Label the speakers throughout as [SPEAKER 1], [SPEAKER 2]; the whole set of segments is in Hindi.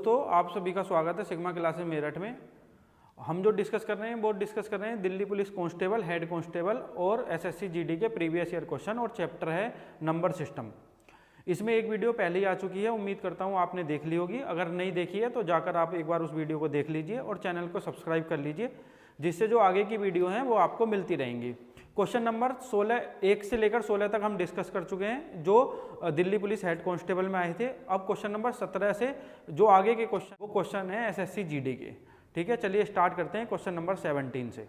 [SPEAKER 1] दोस्तों, आप सभी का स्वागत है सिग्मा क्लासेस मेरठ में। हम जो डिस्कस कर रहे हैं वो डिस्कस कर रहे हैं Delhi police constable, head constable और एसएससी जीडी के प्रीवियस ईयर क्वेश्चन और चैप्टर है नंबर सिस्टम। इसमें एक वीडियो पहले ही आ चुकी है, उम्मीद करता हूँ आपने देख ली होगी। अगर नहीं देखी है तो जाकर आप एक बार उस वीडियो को देख लीजिए और चैनल को सब्सक्राइब कर लीजिए, जिससे जो आगे की वीडियो हैं वो आपको मिलती रहेंगी। क्वेश्चन नंबर 16 1 से लेकर 16 तक हम डिस्कस कर चुके हैं जो दिल्ली पुलिस हेड कांस्टेबल में आए थे। अब क्वेश्चन नंबर 17 से जो आगे के क्वेश्चन वो क्वेश्चन है एसएससी जीडी के। ठीक है, चलिए स्टार्ट करते हैं क्वेश्चन नंबर 17 से।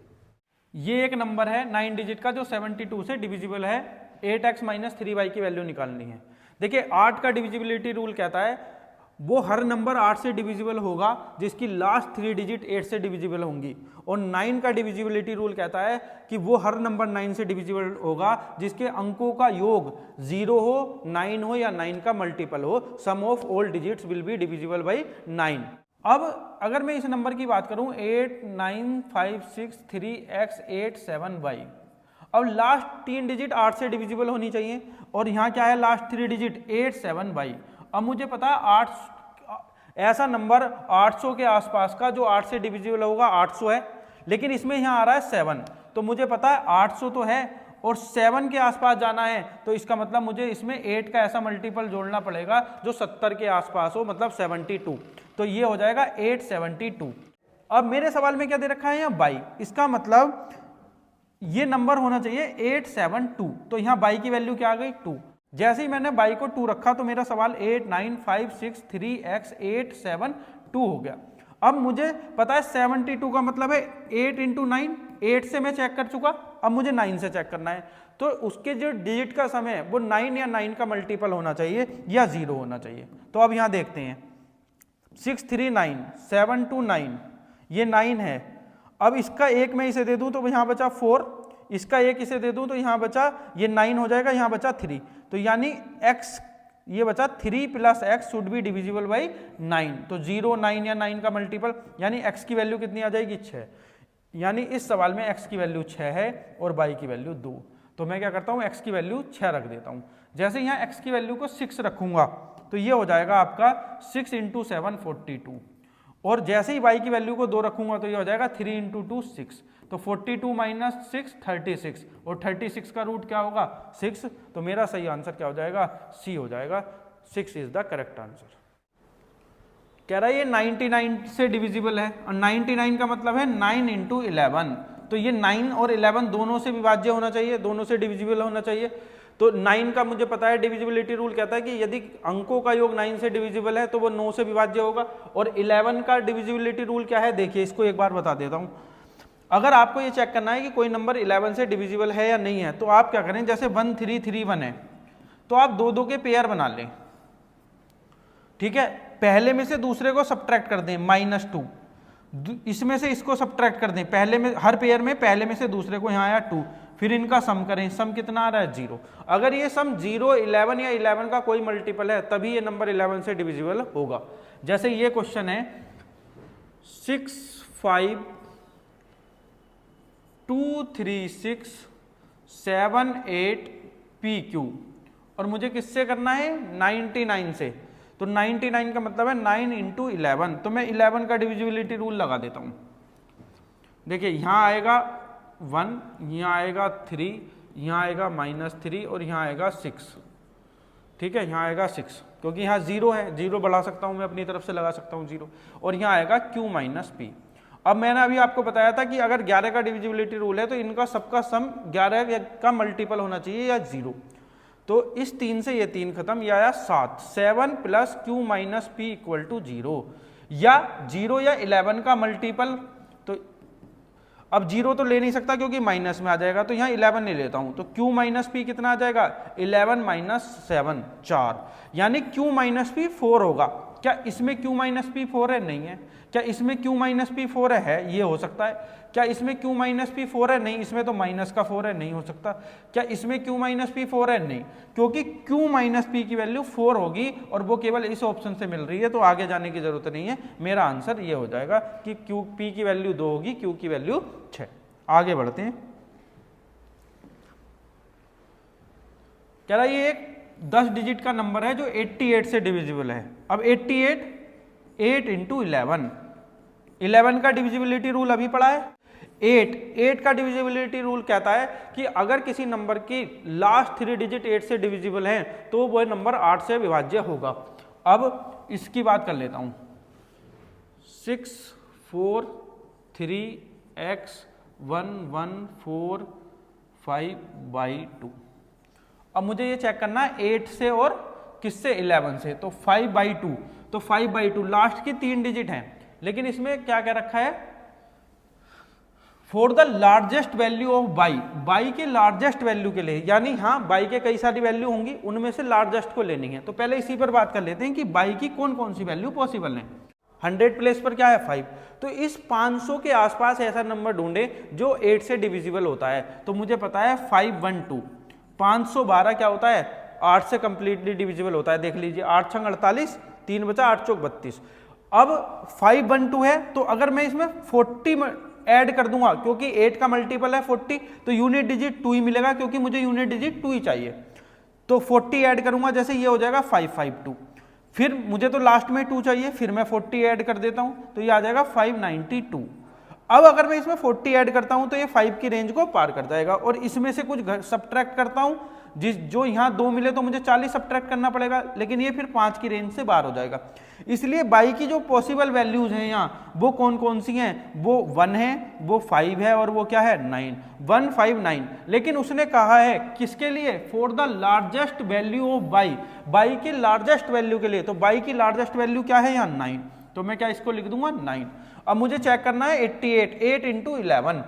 [SPEAKER 1] ये एक नंबर है 9 डिजिट का जो 72 से डिविजिबल है। 8x - 3y की वैल्यू निकालनी है। देखिए 8 का डिविजिबिलिटी रूल कहता है वो हर नंबर 8 से डिविजिबल होगा जिसकी लास्ट 3 डिजिट 8 से डिविजिबल होंगी, और 9 का डिविजिबिलिटी रूल कहता है कि वो हर नंबर 9 से डिविजिबल होगा जिसके अंकों का योग 0 हो, 9 हो या 9 का मल्टीपल हो। Sum of all digits will be divisible by 9। अब अगर मैं इस नंबर की बात करूं 8 9 5 6 3x 8 7y, अब लास्ट 3 डिजिट 8 से डिविजिबल होनी चाहिए और यहाँ क्या है लास्ट 3 डिजिट 8 7y। अब मुझे पता है 8 ऐसा नंबर 800 के आसपास का जो 8 से डिविजिबल होगा 800 है, लेकिन इसमें यहाँ आ रहा है 7, तो मुझे पता है 800 तो है और 7 के आसपास जाना है, तो इसका मतलब मुझे इसमें 8 का ऐसा मल्टीपल जोड़ना पड़ेगा जो 70 के आसपास हो, मतलब 72। तो ये हो जाएगा 872। अब मेरे सवाल में क्या दे रखा है यहाँ बाई, इसका मतलब ये नंबर होना चाहिए 872, तो यहाँ बाई की वैल्यू क्या आ गई 2। जैसे ही मैंने बाई को 2 रखा तो मेरा सवाल 8 9 5 6 3x 8 7 2 हो गया। अब मुझे पता है 72 का मतलब है 8 × 9, 8 से मैं चेक कर चुका, अब मुझे 9 से चेक करना है, तो उसके जो डिजिट का समय है वो 9 या 9 का मल्टीपल होना चाहिए या 0 होना चाहिए। तो अब यहाँ देखते हैं 6 3 9 7 2 9, ये 9 है। अब इसका एक मैं इसे दे दूं तो यहाँ बचा 4, इसका एक इसे दे दूं तो यहाँ बचा ये 9 हो जाएगा, यहाँ बचा 3, तो यानी x ये बचा 3 + x should be divisible by 9। तो 0 9 या 9 का मल्टीपल यानी x की वैल्यू कितनी आ जाएगी 6, यानी इस सवाल में x की वैल्यू 6 है और y की वैल्यू 2। तो मैं क्या करता हूँ x की वैल्यू 6 रख देता हूँ। जैसे यहाँ x की वैल्यू को 6 रखूंगा तो ये हो जाएगा आपका 6 × 7 42, और जैसे ही y की वैल्यू को 2 रखूंगा तो ये हो जाएगा 3 × 2 6, तो 42 - 6 36, और 36 का रूट क्या होगा 6, तो मेरा सही आंसर क्या हो जाएगा सी हो जाएगा। 6 इज द करेक्ट आंसर। कह रहा है ये 99 से डिविजिबल है और 99 का मतलब है 9 × 11, तो ये 9 और 11 दोनों से विभाज्य होना चाहिए, दोनों से डिविजिबल होना चाहिए। तो 9 का मुझे पता है डिविजिबिलिटी रूल कहता है कि यदि अंकों का योग 9 से डिविजिबल है तो वो 9 से विभाज्य होगा। और 11 का डिविजिबिलिटी रूल क्या है, देखिए इसको एक बार बता देता हूँ। अगर आपको ये चेक करना है कि कोई नंबर 11 से डिविजिबल है या नहीं है, तो आप क्या करें, जैसे 1 3 3 1 है तो आप 2 2 के पेयर बना लें। ठीक है, पहले में से दूसरे को सब्ट्रैक्ट कर दें -2, इसमें से इसको सब्ट्रैक्ट कर दें, पहले में हर पेयर में पहले में से दूसरे को, यहाँ आया 2, फिर इनका सम करें, सम कितना आ रहा है 0। अगर ये सम 0 11 या 11 का कोई मल्टीपल है तभी ये नंबर 11 से डिविजिबल होगा। जैसे ये क्वेश्चन है 6 5 2 3 6 7 8 PQ, और मुझे किससे करना है 99 से, तो 99 का मतलब है 9 × 11, तो मैं 11 का डिविजिबिलिटी रूल लगा देता हूं। देखिए यहाँ आएगा 1, यहाँ आएगा 3, यहाँ आएगा -3 और यहाँ आएगा 6। ठीक है, यहाँ आएगा 6 क्योंकि यहाँ 0 है, 0 बढ़ा सकता हूँ मैं अपनी तरफ से, लगा सकता हूँ 0, और यहाँ आएगा Q - P। अब मैंने अभी आपको बताया था कि अगर 11 का डिविजिबिलिटी रूल है तो इनका सबका सम 11 का मल्टीपल होना चाहिए या 0। तो इस 3 से ये 3 खत्म, ये आया 7, 7 + Q - P = 0, या 0 या 11 का मल्टीपल। तो अब 0 तो ले नहीं सकता क्योंकि माइनस में आ जाएगा, तो यहाँ 11 ले लेता हूँ, तो Q - P कितना आ जाएगा 11 - 7 4, यानी Q - P 4 होगा। क्या इसमें Q - P 4 है, नहीं है। क्या इसमें Q - P 4 है, ये हो सकता है। क्या इसमें Q - P 4 है, नहीं, इसमें तो माइनस का 4 है, नहीं हो सकता। क्या इसमें Q - P 4 है, नहीं, क्योंकि Q - P की वैल्यू 4 होगी और वो केवल इस ऑप्शन से मिल रही है, तो आगे जाने की जरूरत नहीं है। मेरा आंसर ये हो जाएगा कि P की वैल्यू 2 होगी, Q की वैल्यू 6। आगे बढ़ते हैं। कह रहा है ये एक 10 डिजिट का नंबर है जो 88 से डिविजिबल है। अब 88 8 इंटू 11 का डिविजिबिलिटी रूल अभी पढ़ा है। 8 का डिविजिबिलिटी रूल कहता है कि अगर किसी नंबर की लास्ट 3 डिजिट 8 से डिविजिबल हैं तो वह नंबर 8 से विभाज्य होगा। अब इसकी बात कर लेता हूं, 6 4 3 x 1 1 4 5/2। अब मुझे ये चेक करना है 8 से और किससे, 11 से, तो 5/2, तो 5/2 लास्ट की 3 डिजिट हैं, लेकिन इसमें क्या क्या रखा है, for the largest value of by के लार्जेस्ट वैल्यू के लिए, यानी हाँ बाई के कई सारी वैल्यू होंगी, उनमें से लार्जेस्ट को लेनी है। तो पहले इसी पर बात कर लेते हैं कि बाई की कौन कौन सी वैल्यू पॉसिबल है। 100 प्लेस पर क्या है 5, तो इस 500 के आसपास ऐसा नंबर ढूंढे जो 8 से डिविजिबल होता है। तो मुझे पता है 512, 512 क्या होता है, 8 से कंप्लीटली डिविजिबल होता है। देख लीजिए 8 छंग 48, 3 बचा 8 चौक 32। अब 512 है, तो अगर मैं इसमें 40 ऐड कर दूंगा, क्योंकि 8 का मल्टीपल है 40, तो यूनिट डिजिट 2 ही मिलेगा, क्योंकि मुझे यूनिट डिजिट 2 ही चाहिए। तो 40 ऐड करूंगा, जैसे ये हो जाएगा 552, फिर मुझे तो लास्ट में 2 चाहिए, फिर मैं 40 ऐड कर देता हूं, तो ये आ जाएगा 592। अब अगर मैं इसमें 40 ऐड करता हूं तो ये 5 की रेंज को पार कर जाएगा, और इसमें से कुछ सब्ट्रैक्ट करता हूं, जो यहाँ 2 मिले तो मुझे 40 सब्ट्रैक्ट करना पड़ेगा, लेकिन ये फिर 5 की रेंज से बाहर हो जाएगा। इसलिए बाई की जो पॉसिबल वैल्यूज हैं यहाँ, वो कौन कौन सी हैं, वो 1 है, वो 5 है, और वो क्या है 9, 1 5 9। लेकिन उसने कहा है किसके लिए, for the largest value of by के लार्जेस्ट वैल्यू के लिए। तो बाई की लार्जेस्ट वैल्यू क्या है यहाँ 9, तो मैं क्या इसको लिख दूंगा 9। अब मुझे चेक करना है 88, 8 इंटू 11।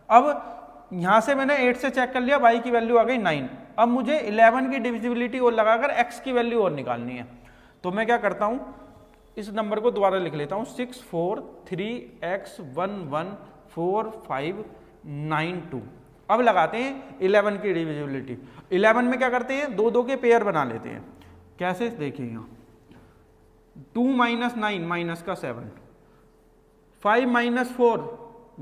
[SPEAKER 1] अब यहां से मैंने 8 से चेक कर लिया, बाई की वैल्यू आ गई 9। अब मुझे 11 की डिविजिबिलिटी और लगाकर x की वैल्यू और निकालनी है। तो मैं क्या करता हूं, इस नंबर को दोबारा लिख लेता हूं, 6 4 3 x 1 1 4 5 9 2। अब लगाते हैं 11 की डिविजिबिलिटी। 11 में क्या करते हैं, 2 2 के पेयर बना लेते हैं। कैसे, देखिए यहाँ 2 - 9 माइनस का 7, 5 - 4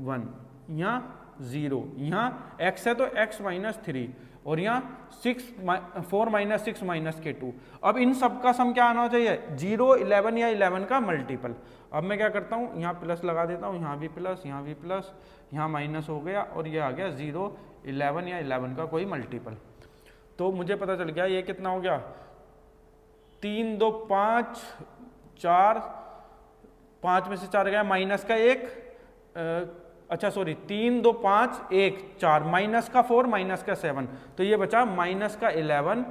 [SPEAKER 1] 1, यहाँ 0, यहाँ x है तो x - 3, और यहाँ 4 - 6 माइनस के 2। अब इन सब का सम क्या आना चाहिए, 0 11 या 11 का मल्टीपल। अब मैं क्या करता हूँ, यहाँ प्लस लगा देता हूँ, यहाँ भी प्लस, यहाँ भी प्लस, यहाँ माइनस हो गया, और ये आ गया 0 11 या 11 का कोई मल्टीपल। तो मुझे पता चल गया ये कितना हो गया, 3 2 5 4, 5 में से 4 गया, माइनस का 1, अच्छा सॉरी 3 2 5 1 4, माइनस का 4 माइनस का 7, तो ये बचा माइनस का 11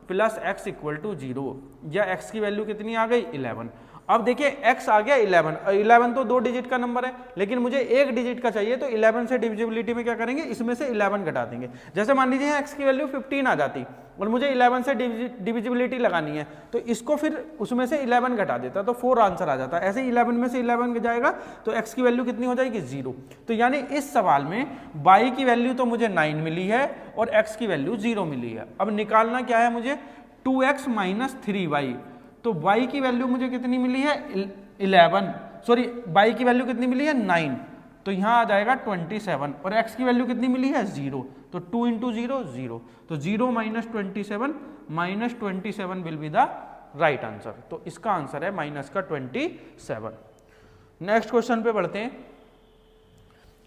[SPEAKER 1] प्लस x इक्वल टू 0, या x की वैल्यू कितनी आ गई 11। अब देखिए x आ गया 11 तो 2 डिजिट का नंबर है, लेकिन मुझे 1 डिजिट का चाहिए, तो 11 से डिविजिबिलिटी में क्या करेंगे, इसमें से 11 घटा देंगे। जैसे मान लीजिए x की वैल्यू 15 आ जाती और मुझे 11 से डिविजिबिलिटी लगानी है, तो इसको फिर उसमें से 11 घटा देता तो 4 आंसर आ जाता। ऐसे 11 में से 11 जाएगा तो x की वैल्यू कितनी हो जाएगी 0। तो यानी इस सवाल में y की वैल्यू तो मुझे 9 मिली है और x की वैल्यू 0 मिली है। अब निकालना क्या है मुझे, 2x - 3y। तो y की वैल्यू मुझे कितनी मिली है 11, सॉरी y की वैल्यू कितनी मिली है 9, तो यहाँ आ जाएगा 27, और x की वैल्यू कितनी मिली है 0, तो 2 इंटू 0 0, तो 0 - 27 will be the right answer. तो इसका आंसर है माइनस का 27। नेक्स्ट क्वेश्चन पे बढ़ते हैं।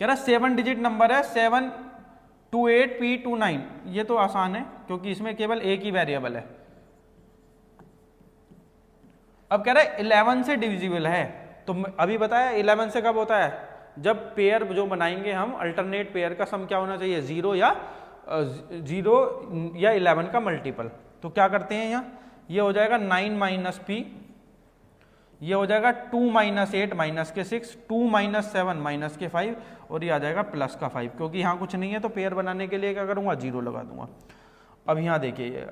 [SPEAKER 1] कह रहा 7 डिजिट नंबर है 728P29। ये तो आसान है क्योंकि इसमें केवल एक ही वेरिएबल है। अब कह रहा है 11 से डिविजिबल है, तो अभी बताया 11 से कब होता है, जब पेयर जो बनाएंगे हम अल्टरनेट पेयर का सम क्या होना चाहिए 0 या 11 का मल्टीपल। तो क्या करते हैं यहाँ, ये हो जाएगा 9 - p, ये हो जाएगा 2 - 8 माइनस के 6, 2 - 7 माइनस के 5, और ये आ जाएगा प्लस का 5। क्योंकि यहाँ कुछ नहीं है तो पेयर बनाने के लिए क्या करूँगा 0 लगा दूंगा। अब यहाँ देखिए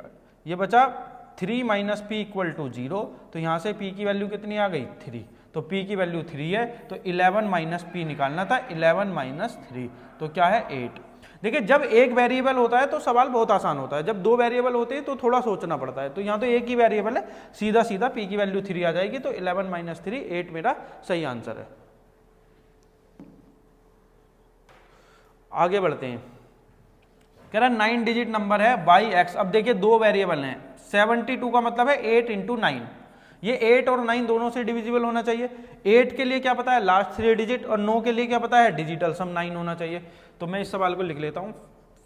[SPEAKER 1] ये बचा 3 - p इक्वल टू 0, तो यहाँ से p की वैल्यू कितनी आ गई 3, तो p की वैल्यू 3 है, तो 11 - p निकालना था, 11 - 3 तो क्या है 8। देखिए जब एक वेरिएबल होता है तो सवाल बहुत आसान होता है, जब 2 वेरिएबल होते हैं तो थोड़ा सोचना पड़ता है। तो यहाँ तो एक ही वेरिएबल है, सीधा सीधा p की वैल्यू 3 आ जाएगी, तो 11 - 3 8 मेरा सही आंसर है। आगे बढ़ते हैं। कह रहा 9 डिजिट नंबर है बाई x। अब देखिए 2 वेरिएबल हैं, 72 का मतलब है 8 इंटू 9, ये 8 और 9 दोनों से डिविजिबल होना चाहिए। 8 के लिए क्या पता है, लास्ट 3 डिजिट, और 9 के लिए क्या पता है, डिजिटल सम 9 होना चाहिए। तो मैं इस सवाल को लिख लेता हूँ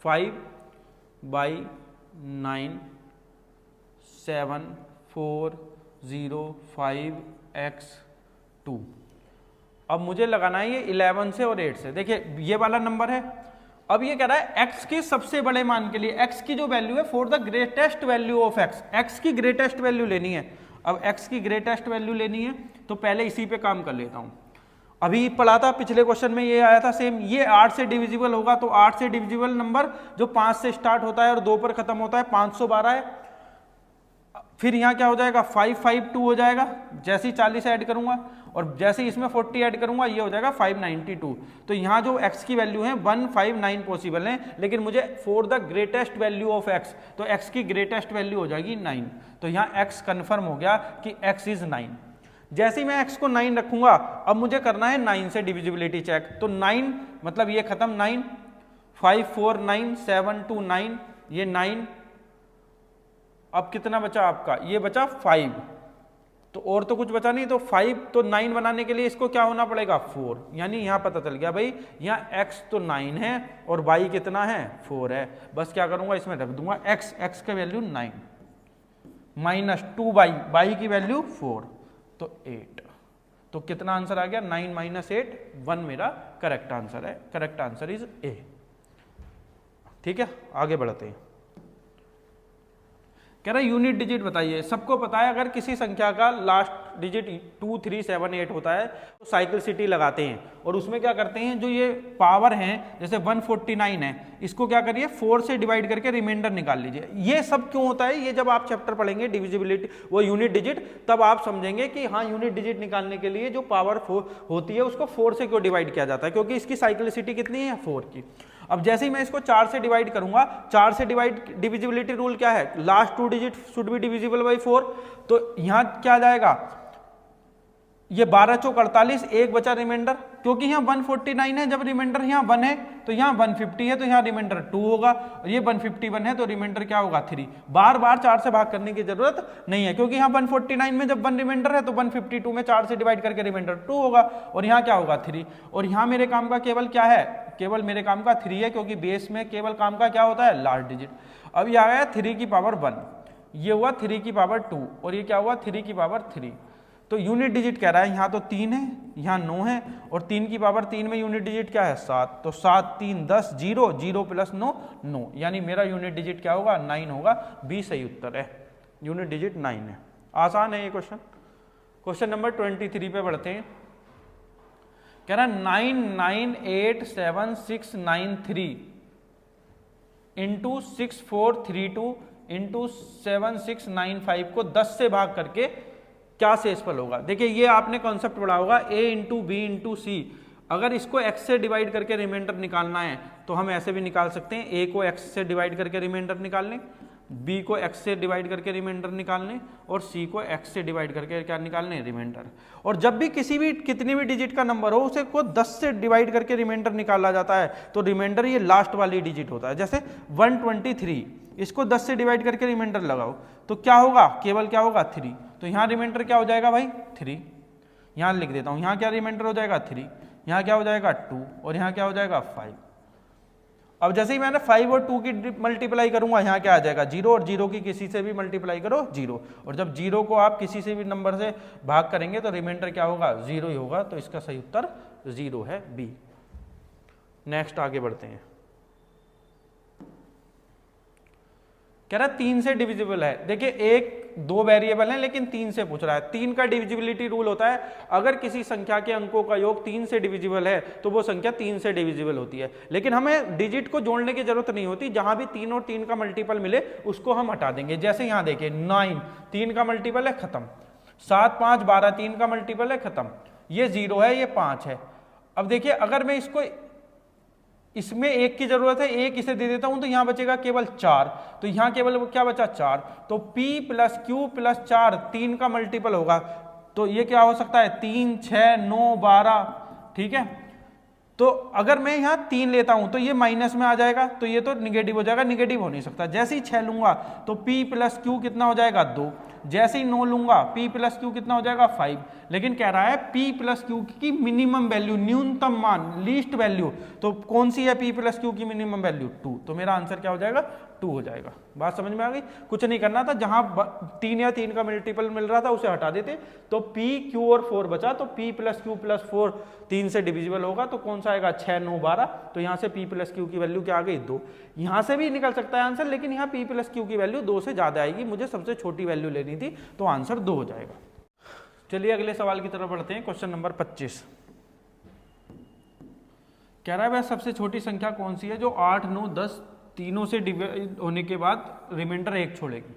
[SPEAKER 1] 5/9 7,4,0,5x2। अब मुझे लगाना है ये 11 से और 8 से। देखिए ये वाला नंबर है, अब ये कह रहा है x के सबसे बड़े मान के लिए, x की जो वैल्यू है for the greatest value of x की ग्रेटेस्ट वैल्यू लेनी है। अब x की ग्रेटेस्ट वैल्यू लेनी है तो पहले इसी पे काम कर लेता हूं। अभी पढ़ा था पिछले क्वेश्चन में, ये आया था सेम, ये 8 से डिविजिबल होगा, तो 8 से डिविजिबल नंबर जो 5 से स्टार्ट होता है और 2 पर खत्म होता है 512 है। फिर यहाँ क्या हो जाएगा 552 हो जाएगा, जैसे ही 40 ऐड करूंगा, और जैसे ही इसमें 40 ऐड करूंगा ये हो जाएगा 592। तो यहाँ जो x की वैल्यू है 159 पॉसिबल है, लेकिन मुझे for the greatest value of x, तो x की ग्रेटेस्ट वैल्यू हो जाएगी 9। तो यहाँ x कंफर्म हो गया कि x इज 9। जैसे ही मैं x को 9 रखूंगा, अब मुझे करना है 9 से डिविजिबिलिटी चेक। तो 9 मतलब ये खत्म 9, 5 4 9 7 2 9, ये 9। अब कितना बचा आपका, ये बचा 5, तो और तो कुछ बचा नहीं, तो 5 तो 9 बनाने के लिए इसको क्या होना पड़ेगा 4, यानी यहां पता चल गया भाई यहाँ x तो 9 है और y कितना है 4 है। बस क्या करूंगा इसमें रख दूंगा x का वैल्यू 9 माइनस 2y की वैल्यू 4, तो 8। तो कितना आंसर आ गया 9 - 8 1 मेरा करेक्ट आंसर है। Correct answer is a. ठीक है, आगे बढ़ते हैं। कह रहा है यूनिट डिजिट बताइए। सबको पता है अगर किसी संख्या का लास्ट डिजिट 2 3 7 8 होता है तो साइक्लिसिटी लगाते हैं, और उसमें क्या करते हैं, जो ये पावर है जैसे 149 है, इसको क्या करिए 4 से डिवाइड करके रिमाइंडर निकाल लीजिए। ये सब क्यों होता है, ये जब आप चैप्टर पढ़ेंगे डिविजिबिलिटी वो यूनिट डिजिट, तब आप समझेंगे कि हाँ यूनिट डिजिट निकालने के लिए जो पावर होती है उसको 4 से क्यों डिवाइड किया जाता है, क्योंकि इसकी साइक्लिसिटी कितनी है 4 की। अब जैसे ही मैं इसको 4 से डिवाइड करूंगा, 4 से डिवाइड डिविजिबिलिटी रूल क्या है, last 2 digit should be divisible by 4। तो यहां क्या आ जाएगा, ये 12 चौक 48, एक बचा रिमाइंडर, क्योंकि यहाँ 149 है, जब रिमाइंडर यहाँ 1 है तो यहाँ 150 है, तो यहाँ रिमाइंडर 2 होगा, और ये 151 है तो रिमाइंडर क्या होगा 3। बार बार 4 से भाग करने की जरूरत नहीं है, क्योंकि यहाँ 149 में जब 1 रिमाइंडर है तो 152 में 4 से डिवाइड करके रिमाइंडर 2 होगा, और यहाँ क्या होगा 3। और यहाँ मेरे काम का केवल क्या है, केवल मेरे काम का 3 है, क्योंकि बेस में केवल काम का क्या होता है लास्ट डिजिट। अब ये आ गया 3 की पावर 1, ये हुआ 3 की पावर 2, और ये क्या हुआ 3 की पावर 3। तो यूनिट डिजिट कह रहा है यहाँ तो 3 है, यहाँ 9 है, और 3 की पावर 3 में यूनिट डिजिट क्या है 7। तो 7 3 10 0 0 प्लस 9 9, यानी मेरा यूनिट डिजिट क्या होगा 9 होगा। बी सही उत्तर है, यूनिट डिजिट 9 है। आसान है ये क्वेश्चन। क्वेश्चन नंबर 23 पे बढ़ते हैं। कह रहा 99879693 इंटू 6432 इंटू 7695 को 10 से भाग करके क्या शेषफल होगा। देखिए ये आपने कॉन्सेप्ट पढ़ा होगा a इंटू बी इंटू सी। अगर इसको x से डिवाइड करके रिमाइंडर निकालना है तो हम ऐसे भी निकाल सकते हैं, a को x से डिवाइड करके रिमाइंडर निकाल लें, b को x से डिवाइड करके रिमाइंडर निकाल लें, और c को x से डिवाइड करके क्या निकाल लें रिमाइंडर। और जब भी किसी भी कितनी भी डिजिट का नंबर हो उसे को 10 से डिवाइड करके रिमाइंडर निकाला जाता है, तो रिमाइंडर ये लास्ट वाली डिजिट होता है। जैसे 123, इसको 10 से डिवाइड करके रिमाइंडर लगाओ तो क्या होगा, केवल क्या होगा 3। तो यहाँ रिमाइंडर क्या हो जाएगा भाई 3, यहाँ लिख देता हूँ, यहाँ क्या रिमाइंडर हो जाएगा 3, यहाँ क्या हो जाएगा 2, और यहाँ क्या हो जाएगा 5। अब जैसे ही मैंने 5 और 2 की मल्टीप्लाई करूंगा, यहाँ क्या आ जाएगा 0, और 0 की किसी से भी मल्टीप्लाई करो 0, और जब 0 को आप किसी से भी नंबर से भाग करेंगे तो रिमाइंडर क्या होगा 0 ही होगा। तो इसका सही उत्तर 0 है, बी। नेक्स्ट आगे बढ़ते हैं। कह रहा है 3 से डिविजिबल है। देखिए एक 2 वेरिएबल हैं लेकिन 3 से पूछ रहा है। 3 का डिविजिबिलिटी रूल होता है, अगर किसी संख्या के अंकों का योग 3 से डिविजिबल है तो वो संख्या 3 से डिविजिबल होती है। लेकिन हमें डिजिट को जोड़ने की जरूरत नहीं होती, जहां भी 3 और 3 का मल्टीपल मिले उसको हम हटा देंगे। जैसे यहां देखिए 9 3 का मल्टीपल है, खत्म। 7 5 12 3 का मल्टीपल है, खत्म। ये 0 है, ये 5 है। अब देखिए अगर मैं इसको इसमें 1 की जरूरत है, 1 इसे दे देता हूं तो यहां बचेगा केवल 4, तो यहां केवल क्या बचा 4। तो p प्लस q प्लस 4 3 का मल्टीपल होगा, तो ये क्या हो सकता है 3 6 9 12, ठीक है। तो अगर मैं यहाँ 3 लेता हूं तो ये माइनस में आ जाएगा, तो ये तो निगेटिव हो जाएगा, निगेटिव हो नहीं सकता। जैसे ही 6 लूंगा तो p प्लस q कितना हो जाएगा 2, जैसे ही 9 लूंगा p प्लस क्यू कितना हो जाएगा 5, लेकिन कह रहा है p प्लस क्यू की मिनिमम वैल्यू, न्यूनतम मान, लीस्ट वैल्यू, तो कौन सी है p प्लस क्यू की मिनिमम वैल्यू 2, तो मेरा आंसर क्या हो जाएगा 2 हो जाएगा। बात समझ में आ गई? कुछ नहीं करना था, जहां 3 या 3 का मल्टीपल मिल रहा था उसे हटा देते, तो p q और 4 बचा, तो p प्लस क्यू प्लस 4 3 से डिविजिबल होगा, तो कौन सा आएगा 6 9 12, तो यहाँ से p प्लस क्यू की वैल्यू क्या आ गई 2। यहाँ से भी निकल सकता है आंसर, लेकिन यहाँ p प्लस क्यू की वैल्यू 2 से ज्यादा आएगी, मुझे सबसे छोटी वैल्यू लेनी थी, तो आंसर 2 हो जाएगा। चलिए अगले सवाल की तरफ बढ़ते हैं। क्वेश्चन नंबर 25 कह रहा है वह सबसे छोटी संख्या कौन सी है जो 8 9 10 तीनों से डिवाइड होने के बाद रिमाइंडर 1 छोड़ेगी।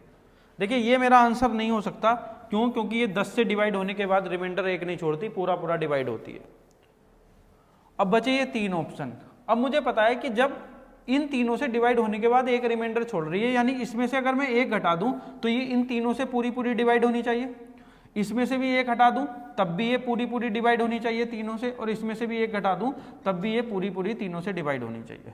[SPEAKER 1] देखिए ये मेरा आंसर नहीं हो सकता, क्यों? क्योंकि ये 10 से डिवाइड होने के बाद रिमाइंडर 1 नहीं छोड़ती, पूरा पूरा डिवाइड होती है। अब बचे ये 3 ऑप्शन। अब मुझे पता है कि जब इन तीनों से डिवाइड होने के बाद एक रिमाइंडर छोड़ रही है, यानी इसमें से अगर मैं 1 घटा दूं तो ये इन तीनों से पूरी पूरी डिवाइड होनी चाहिए, इसमें से भी 1 हटा दूं तब भी ये पूरी पूरी डिवाइड होनी चाहिए तीनों से, और इसमें से भी 1 घटा दूं तब भी ये पूरी पूरी तीनों से डिवाइड होनी चाहिए।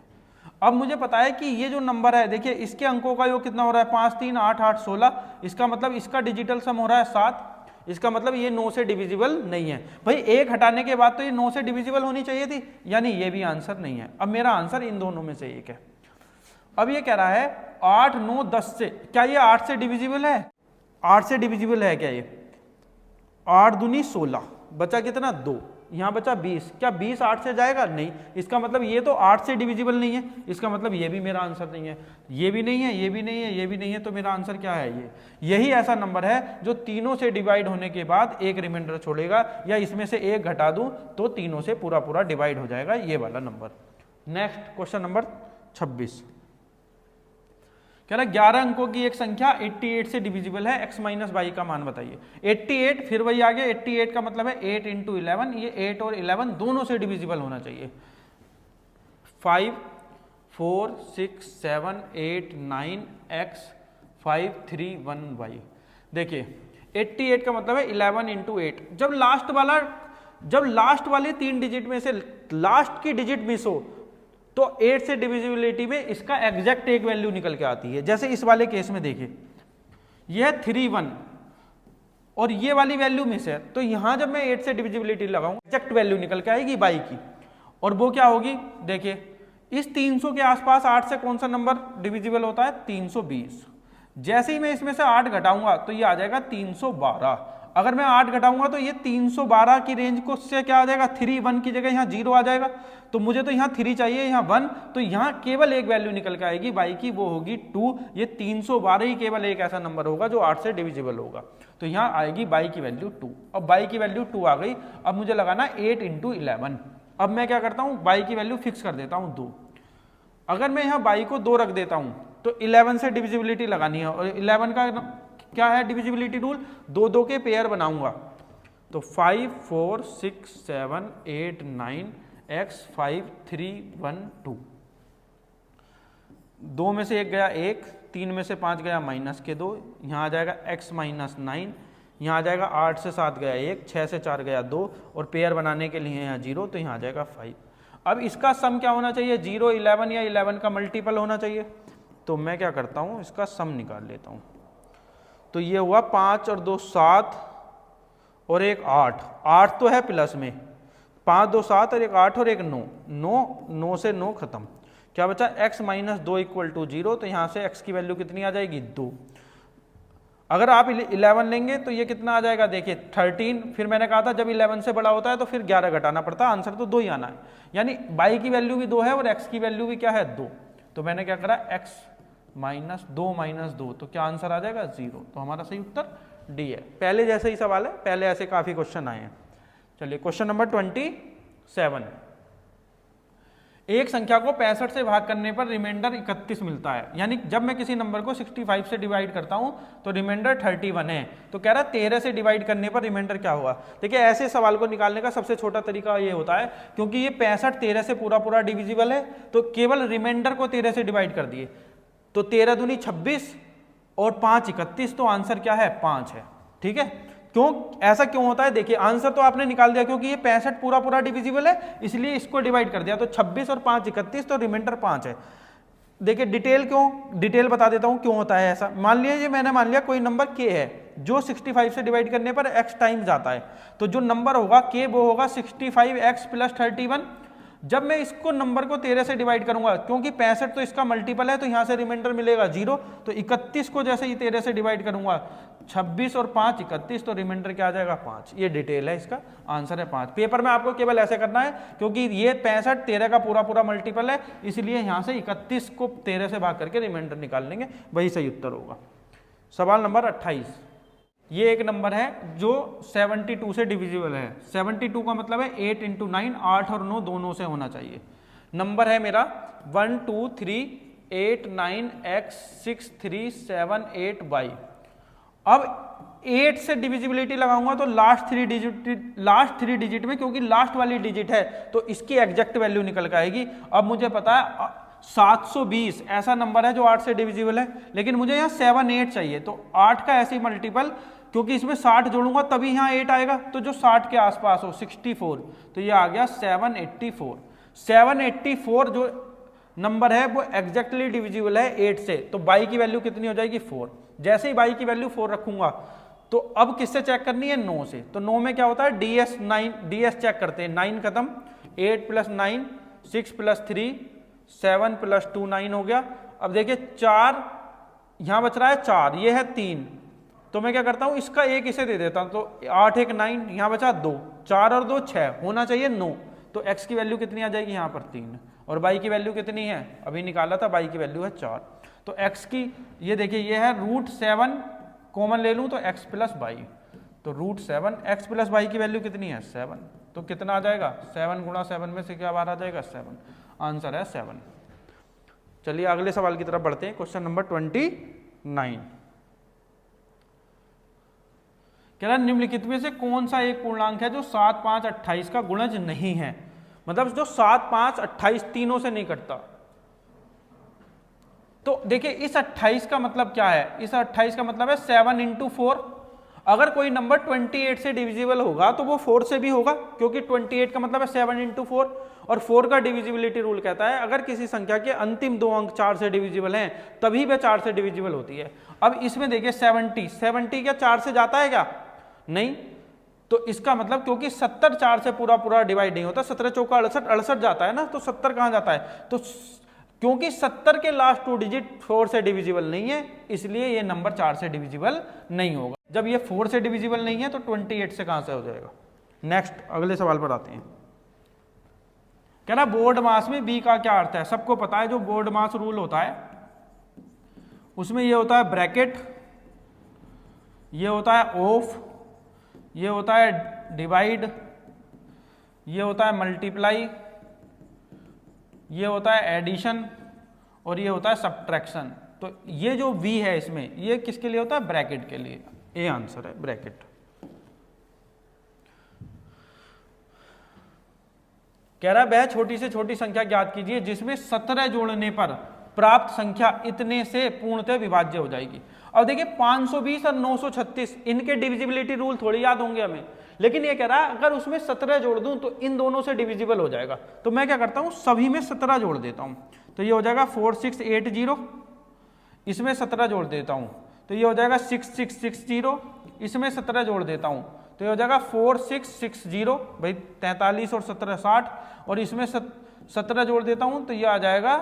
[SPEAKER 1] अब मुझे पता है कि ये जो नंबर है, देखिए इसके अंकों का योग कितना हो रहा है 5 3 8 8 16, इसका मतलब इसका डिजिटल सम हो रहा है 7, इसका मतलब ये 9 से डिविजिबल नहीं है। भाई 1 हटाने के बाद तो ये 9 से डिविजिबल होनी चाहिए थी, यानी ये भी आंसर नहीं है। अब मेरा आंसर इन दोनों में से एक है। अब ये कह रहा है 8 9 10 से, क्या ये 8 से डिविजिबल है? 8 से डिविजिबल है क्या ये? 8 दूनी 16, बचा कितना 2, यहाँ बचा 20, क्या 20 8 से जाएगा? नहीं, इसका मतलब ये तो 8 से डिविजिबल नहीं है, इसका मतलब ये भी मेरा आंसर नहीं है, ये भी नहीं है, ये भी नहीं है, ये भी नहीं है, तो मेरा आंसर क्या है? ये यही ऐसा नंबर है जो तीनों से डिवाइड होने के बाद एक रिमाइंडर छोड़ेगा, या इसमें से 1 घटा दूं तो तीनों से पूरा पूरा डिवाइड हो जाएगा, ये वाला नंबर। नेक्स्ट क्वेश्चन नंबर 26 कह रहा है 11 अंकों की एक संख्या 88 से डिविजिबल है, x माइनस वाई का मान बताइए। 88 फिर वही आ गया, 88 का मतलब है 8 इंटू 11, ये 8 और 11 दोनों से डिविजिबल होना चाहिए। 5 4 6 7 8 9 x 5 3 1 y। देखिए 88 का मतलब है 11 इंटू 8, जब लास्ट वाले 3 डिजिट में से लास्ट की डिजिट मिस हो तो 8 से डिविजिबिलिटी में इसका एग्जैक्ट एक वैल्यू निकल के आती है। जैसे इस वाले केस में देखिए यह 3 1 और ये वाली वैल्यू मिस है, तो यहां जब मैं 8 से डिविजिबिलिटी लगाऊं एग्जैक्ट वैल्यू निकल के आएगी बाई की, और वो क्या होगी? देखिए इस 300 के आसपास 8 से कौन सा नंबर डिविजिबल होता है? 320। जैसे ही मैं इसमें से 8 घटाऊंगा तो ये आ जाएगा 312। अगर मैं 8 घटाऊंगा तो ये 312 की रेंज को से क्या आ जाएगा? 3 1 की जगह यहाँ 0 आ जाएगा, तो मुझे तो यहाँ 3 चाहिए, यहाँ 1, तो यहाँ केवल एक वैल्यू निकल के आएगी बाई की, वो होगी 2। ये 312 ही केवल एक ऐसा नंबर होगा जो 8 से डिविजिबल होगा, तो यहाँ आएगी बाई की वैल्यू 2। अब बाई की वैल्यू 2 आ गई, अब मुझे लगाना 8 इंटू 11। अब मैं क्या करता हूँ, बाई की वैल्यू फिक्स कर देता हूँ 2। अगर मैं यहाँ बाई को 2 रख देता हूँ तो 11 से डिविजिबिलिटी लगानी है, और 11 का क्या है डिविजिबिलिटी रूल? 2 2 के पेयर बनाऊंगा, तो 5 4 6 7 8 9 x 5 3 1 2। 2 में से 1 गया 1, 3 में से 5 गया माइनस के 2, यहाँ आ जाएगा x माइनस 9, यहाँ आ जाएगा 8 से 7 गया 1, 6 से 4 गया 2, और पेयर बनाने के लिए यहाँ 0, तो यहाँ आ जाएगा 5। अब इसका सम क्या होना चाहिए? 0 11 या 11 का मल्टीपल होना चाहिए, तो मैं क्या करता हूँ इसका सम निकाल लेता हूँ। तो ये हुआ 5 और 2 7 और एक 8, 8 तो है प्लस में, 5 2 7 और एक 8 और एक 9, 9 से 9 खत्म, क्या बचा? x माइनस 2 इक्वल टू 0, तो यहाँ से x की वैल्यू कितनी आ जाएगी? 2। अगर आप 11 लेंगे तो ये कितना आ जाएगा? देखिए 13, फिर मैंने कहा था जब 11 से बड़ा होता है तो फिर 11 घटाना पड़ता है, आंसर तो 2 ही आना है, यानी बाई की वैल्यू भी 2 है और x की वैल्यू भी क्या है? 2। तो मैंने क्या करा? x माइनस 2, तो क्या आंसर आ जाएगा? 0। तो हमारा सही उत्तर डी है। पहले जैसे ही सवाल है, पहले ऐसे काफी क्वेश्चन आए हैं। चलिए क्वेश्चन नंबर 27। एक संख्या को 65 से भाग करने पर रिमाइंडर 31 मिलता है, यानी जब मैं किसी नंबर को 65 से डिवाइड करता हूं तो रिमाइंडर 31 है, तो कह रहा है 13 से डिवाइड करने पर रिमाइंडर क्या होगा? देखिए ऐसे सवाल को निकालने का सबसे छोटा तरीका ये होता है, क्योंकि ये 65 13 से पूरा पूरा डिविजिबल है, तो केवल रिमाइंडर को 13 से डिवाइड कर दिए, तो 13 दूनी 26 और 5 31, तो आंसर क्या है? 5 है। ठीक है, क्यों ऐसा क्यों होता है? देखिए आंसर तो आपने निकाल दिया, क्योंकि ये 65 पूरा पूरा डिविजिबल है, इसलिए इसको डिवाइड कर दिया, तो 26 और 5 31, तो रिमाइंडर 5 है। देखिए डिटेल बता देता हूं क्यों होता है ऐसा। मान लिया मैंने मान लिया कोई नंबर k है, जो 65 से डिवाइड करने पर x टाइम्स जाता है। तो जो नंबर होगा k वो होगा 65x प्लस 31। जब मैं इसको नंबर को 13 से डिवाइड करूंगा, क्योंकि 65 तो इसका मल्टीपल है, तो यहां से रिमाइंडर मिलेगा 0। तो 31 को जैसे ही 13 से डिवाइड करूंगा, 26 और 5 31, तो रिमाइंडर क्या आ जाएगा 5। ये डिटेल है, इसका आंसर है 5। पेपर में आपको केवल ऐसे करना है, क्योंकि ये 65 13 का पूरा मल्टीपल है, इसलिए यहां से 31 को 13 से भाग करके रिमाइंडर निकाल लेंगे, वही सही उत्तर होगा। सवाल नंबर 28, ये एक नंबर है जो 72 से डिविजिबल है। 72 का मतलब है 8 × 9, 8 और 9 दोनों से होना चाहिए। नंबर है मेरा 1 2 3 8 9 x 6 3 7 8 y। अब 8 से डिविजिबिलिटी लगाऊंगा तो लास्ट थ्री डिजिट में, क्योंकि लास्ट वाली डिजिट है तो इसकी एग्जैक्ट वैल्यू निकल के आएगी। अब मुझे पता है 720 ऐसा नंबर है जो 8 से डिविजिबल है, लेकिन मुझे यहाँ 7 8 चाहिए। तो 8 का ऐसी मल्टीपल, क्योंकि इसमें 60 जोड़ूंगा तभी यहाँ 8 आएगा, तो जो 60 के आसपास हो 64, तो ये आ गया 784। 784 जो नंबर है वो एग्जैक्टली डिविजिबल है 8 से, तो y की वैल्यू कितनी हो जाएगी 4। जैसे ही y की वैल्यू 4 रखूंगा, तो अब किससे चेक करनी है 9 से। तो 9 में क्या होता है ds चेक करते हैं, 9 खत्म, 8 + 9 6 + 3 7 + 2 9 हो गया। अब देखिए 4 यहां बच रहा है 4, ये है 3, तो मैं क्या करता हूं इसका एक इसे दे देता हूं, तो 8 1 9, यहां बचा 2, 4 और 2 6, होना चाहिए 9। तो x की वैल्यू कितनी आ जाएगी यहाँ पर 3, और y की वैल्यू कितनी है अभी निकाला था, y की वैल्यू है 4। तो x की ये देखिए ये है √7, कॉमन ले लूं तो x + y, तो √7 x + y की वैल्यू कितनी है 7, तो कितना आ जाएगा 7 × 7 में से क्या बाहर आ जाएगा 7, आंसर है 7। चलिए अगले सवाल की तरफ बढ़ते हैं। क्वेश्चन नंबर 29, कह रहा निम्नलिखित में से कौन सा एक पूर्णांक है जो 7 5 28 का गुणज नहीं है, मतलब जो 7 5 28 तीनों से नहीं कटता। तो देखिए इस 28 का मतलब क्या है, इस 28 का मतलब है 7 × 4। अगर कोई नंबर 28 से डिविजिबल होगा तो वो 4 से भी होगा, क्योंकि 28 का मतलब है 7 × 4, और 4 का डिविजिबिलिटी रूल कहता है अगर किसी संख्या के अंतिम 2 अंक 4 से डिविजिबल हैं तभी वह 4 से डिविजिबल होती है। अब इसमें देखिए 70 क्या 4 से जाता है क्या, नहीं, तो इसका मतलब क्योंकि 70 4 से पूरा डिवाइड नहीं होता, 17 चौका 68, 68 जाता है ना, तो 70 कहां जाता है, तो क्योंकि 70 के लास्ट 2 डिजिट 4 से डिविजिबल नहीं है, इसलिए ये नंबर 4 से डिविजिबल नहीं होगा। जब ये 4 से डिविजिबल नहीं है तो 28 से कहां से हो जाएगा। नेक्स्ट अगले सवाल पर आते हैं। क्या ना बोर्ड मास में बी का क्या अर्थ है, सबको पता है जो बोर्ड मास रूल होता है उसमें ये होता है ब्रैकेट, ये होता है ऑफ, ये होता है डिवाइड, ये होता है मल्टीप्लाई, ये होता है एडिशन, और ये होता है सब्ट्रैक्शन। तो ये जो v है इसमें ये किसके लिए होता है, ब्रैकेट के लिए, ये आंसर है ब्रैकेट। कह रहा है वह छोटी से छोटी संख्या ज्ञात कीजिए जिसमें 17 जोड़ने पर प्राप्त संख्या इतने से पूर्णतः विभाज्य हो जाएगी। अब देखिए 520 और 936 इनके डिविजिबिलिटी रूल थोड़ी याद होंगे हमें, लेकिन ये कह रहा है अगर उसमें 17 जोड़ दूं तो इन दोनों से डिविजिबल हो जाएगा। तो मैं क्या करता हूं सभी में 17 जोड़ देता हूं, तो ये हो जाएगा 4680, इसमें 17 जोड़ देता हूं तो ये हो जाएगा 6660, इसमें 17 जोड़ देता हूं तो ये हो जाएगा 4660, भाई 43 और 17 60, और इसमें 17 जोड़ देता हूं तो ये आ जाएगा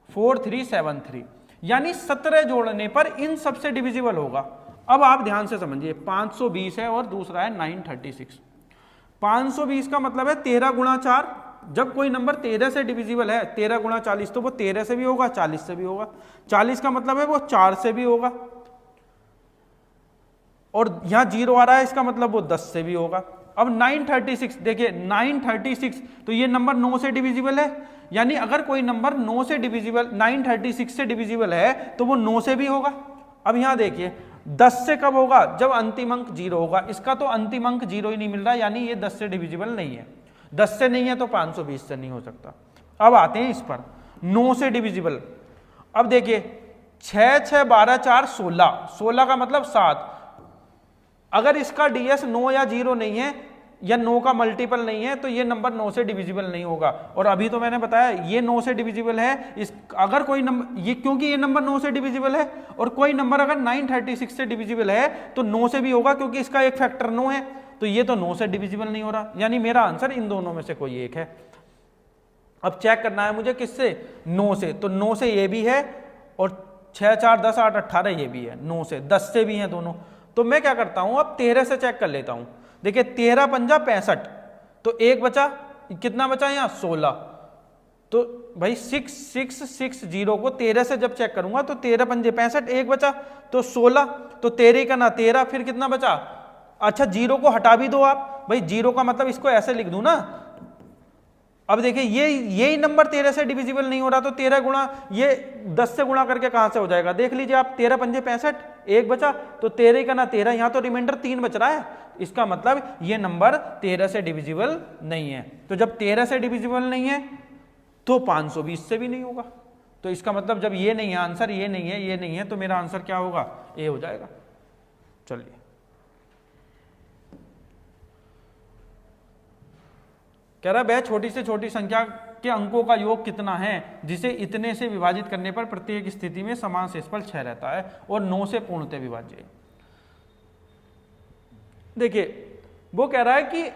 [SPEAKER 1] 4373, यानी 17 जोड़ने पर इन सबसे डिविजिबल होगा। अब आप ध्यान से समझिए 520 है और दूसरा है 936। 520 का मतलब है 13 × 4, जब कोई नंबर 13 से डिविजिबल है 13 × 40 तो वो 13 से भी होगा 40 से भी होगा, 40 का मतलब है वो 4 से भी होगा, और यहां 0 आ रहा है इसका मतलब वो 10 से भी होगा। अब 936 देखिए 936, तो ये नंबर 9 से डिविजिबल है, यानी अगर कोई नंबर 9 से डिविजिबल 936 से डिविजिबल है तो वो 9 से भी होगा। अब यहां देखिए 10 से कब होगा, जब अंतिम अंक 0 होगा, इसका तो अंतिम अंक 0 ही नहीं मिल रहा, यानी ये 10 से डिविजिबल नहीं है। 10 से नहीं है तो 520 से नहीं हो सकता। अब आते हैं इस पर 9 से डिविजिबल। अब देखिए 6 6 12 4 16, 16 का मतलब 7, अगर इसका ds 9 या 0 नहीं है, या 9 का मल्टीपल नहीं है तो ये नंबर 9 से डिविजिबल नहीं होगा। और अभी तो मैंने बताया ये 9 से डिविजिबल है। इस अगर कोई नंबर ये, क्योंकि ये नंबर 9 से डिविजिबल है, और कोई नंबर अगर 936 से डिविजिबल है तो 9 से भी होगा, क्योंकि इसका एक फैक्टर 9 है, तो ये तो 9 से डिविजिबल नहीं हो रहा, यानी मेरा आंसर इन दोनों में से कोई एक है। अब चेक करना है मुझे किससे, 9 से, तो 9 से ये भी है और 6 4 10 8 18 ये भी है, 9 से 10 से भी हैं दोनों। तो मैं क्या करता हूं, अब 13 से चेक कर लेता हूं। देखिए 13 पंजा 65, तो एक बचा, कितना बचा यहाँ 16। तो भाई 6660 को 13 से जब चेक करूंगा तो 13 पंजे 65, एक बचा तो 16, तो 13 का ना 13, फिर कितना बचा, अच्छा 0 को हटा भी दो आप, भाई 0 का मतलब इसको ऐसे लिख दूं ना। अब देखिए यही नंबर 13 से डिविजिबल नहीं हो रहा, तो 13 गुणा ये 10 से गुणा करके कहां से हो जाएगा, देख लीजिए आप, 13 पंजे 65, एक बचा तो 13 का ना 13, यहां तो रिमाइंडर 3 बच रहा है, इसका मतलब ये नंबर 13 से डिविजिबल नहीं है। तो जब 13 से डिविजिबल नहीं है तो 520 से भी नहीं होगा। तो इसका मतलब जब ये नहीं है आंसर, ये नहीं है, ये नहीं है, तो मेरा आंसर क्या होगा, ए हो जाएगा। चलिए कह रहा है वह छोटी से छोटी संख्या के अंकों का योग कितना है जिसे इतने से विभाजित करने पर प्रत्येक स्थिति में समान शेषफल 6 रहता है और 9 से पूर्णतः विभाज्य है। देखिए वो कह रहा है कि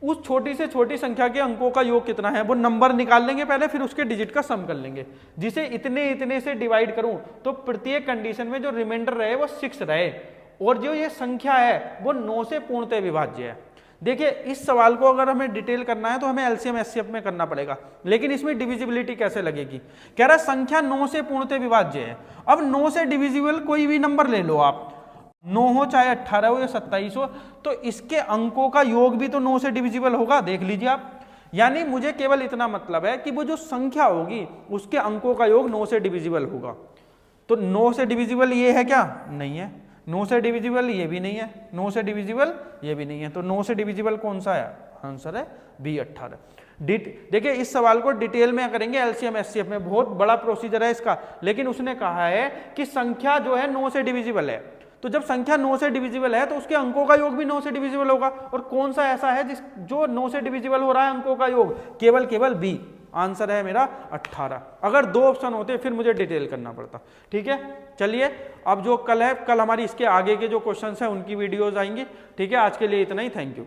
[SPEAKER 1] उस छोटी से छोटी संख्या के अंकों का योग कितना है, वो नंबर निकाल लेंगे पहले, फिर उसके डिजिट का सम कर लेंगे। जिसे इतने इतने से डिवाइड करूं तो प्रत्येक कंडीशन में जो रिमाइंडर रहे वो 6 रहे, और जो ये संख्या है वो 9 से पूर्णतः विभाज्य है। देखिए इस सवाल को अगर हमें डिटेल करना है तो हमें एलसीएम एचसीएफ में करना पड़ेगा, लेकिन इसमें डिविजिबिलिटी कैसे लगेगी। कह रहा है संख्या 9 से पूर्णतः विभाज्य है। अब 9 से डिविजिबल कोई भी नंबर ले लो आप, 9 हो चाहे 18 हो या 27 हो, तो इसके अंकों का योग भी तो 9 से डिविजिबल होगा, देख लीजिए आप। यानी मुझे केवल इतना मतलब है कि वो जो संख्या होगी उसके अंकों का योग 9 से डिविजिबल होगा। तो 9 से डिविजिबल ये है क्या, नहीं है। 9 से डिविजिबल ये भी नहीं है, 9 से डिविजिबल ये भी नहीं है, तो 9 से डिविजिबल कौन सा है, आंसर है बी 18। देखिए इस सवाल को डिटेल में करेंगे एलसीएम एचसीएफ में, बहुत बड़ा प्रोसीजर है इसका, लेकिन उसने कहा है कि संख्या जो है 9 से डिविजिबल है, तो जब संख्या 9 से डिविजिबल है तो उसके अंकों का योग भी 9 से डिविजिबल होगा। और कौन सा ऐसा है जो 9 से डिविजिबल हो रहा है अंकों का योग, केवल बी, आंसर है मेरा 18। अगर 2 ऑप्शन होते फिर मुझे डिटेल करना पड़ता। ठीक है, चलिए अब जो कल है, कल हमारी इसके आगे के जो क्वेश्चंस हैं उनकी वीडियोस आएंगी। ठीक है, आज के लिए इतना ही, थैंक यू।